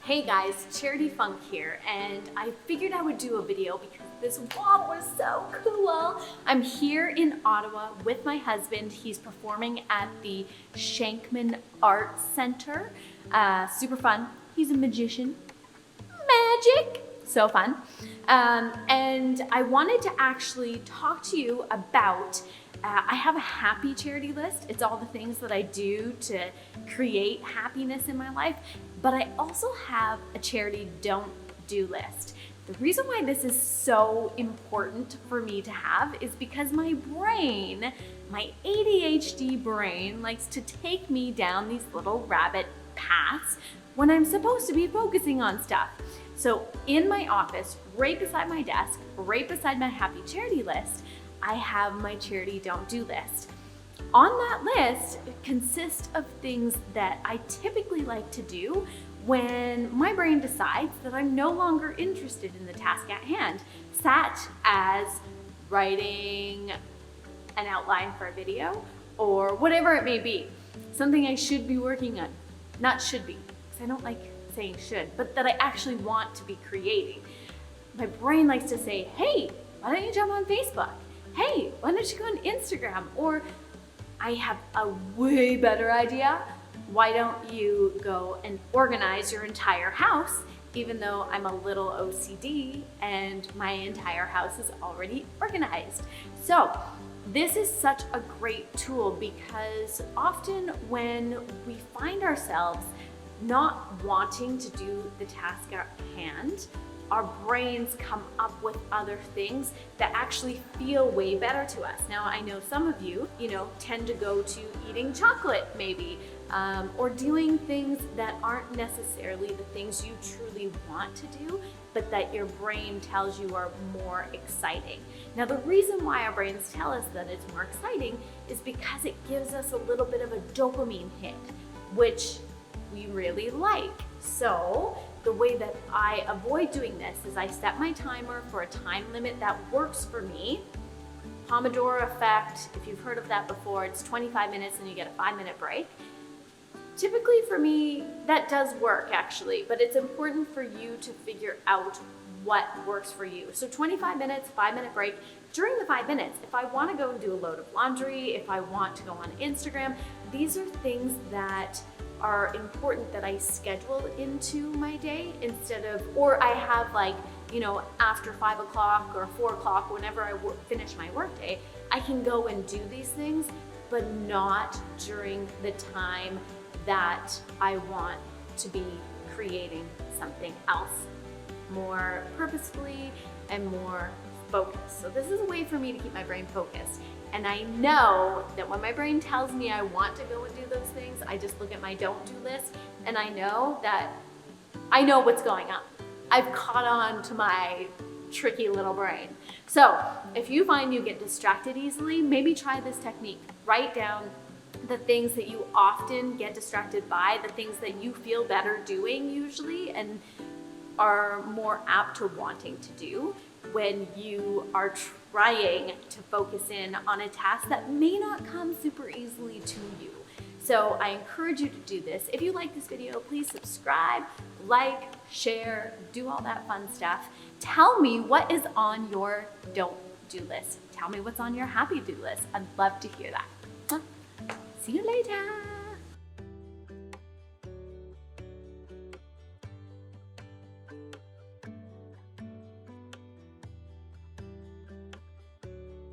Hey guys, Charity Funk here, and I figured I would do a video because this wall was so cool. I'm here in Ottawa with my husband. He's performing at the Shankman Art Center. Super fun. He's a magician. Magic! So fun. And I wanted to actually talk to you about I have a happy charity list. It's all the things that I do to create happiness in my life, but I also have a charity don't do list. The reason why this is so important for me to have is because my brain, my ADHD brain, likes to take me down these little rabbit paths when I'm supposed to be focusing on stuff. So in my office, right beside my desk, right beside my happy charity list, I have my charity don't do list. On that list, it consists of things that I typically like to do when my brain decides that I'm no longer interested in the task at hand, such as writing an outline for a video or whatever it may be. Something I should be working on. Not should be, because I don't like saying should, but that I actually want to be creating. My brain likes to say, hey, why don't you jump on Facebook? Hey, why don't you go on Instagram? Or I have a way better idea. Why don't you go and organize your entire house, even though I'm a little OCD and my entire house is already organized. So this is such a great tool because often when we find ourselves not wanting to do the task at hand, our brains come up with other things that actually feel way better to us. Now, I know some of you, tend to go to eating chocolate maybe, or doing things that aren't necessarily the things you truly want to do, but that your brain tells you are more exciting. Now, the reason why our brains tell us that it's more exciting is because it gives us a little bit of a dopamine hit, which we really like. So the way that I avoid doing this is I set my timer for a time limit that works for me. Pomodoro effect, if you've heard of that before, it's 25 minutes and you get a 5-minute break. Typically for me, that does work actually, but it's important for you to figure out what works for you. So 25 minutes, 5-minute break. During the 5 minutes, if I want to go and do a load of laundry, if I want to go on Instagram, these are things that are important that I schedule into my day instead of, or I have after 5 o'clock or 4 o'clock, whenever I finish my workday, I can go and do these things, but not during the time that I want to be creating something else more purposefully and more focused. So this is a way for me to keep my brain focused. And I know that when my brain tells me I want to go and do those things, I just look at my don't do list and I know what's going on. I've caught on to my tricky little brain. So if you find you get distracted easily, maybe try this technique. Write down the things that you often get distracted by, the things that you feel better doing usually and are more apt to wanting to do when you are trying to focus in on a task that may not come super easily to you. So I encourage you to do this. If you like this video, please subscribe, like, share, do all that fun stuff. Tell me what is on your don't do list. Tell me what's on your happy do list. I'd love to hear that. See you later.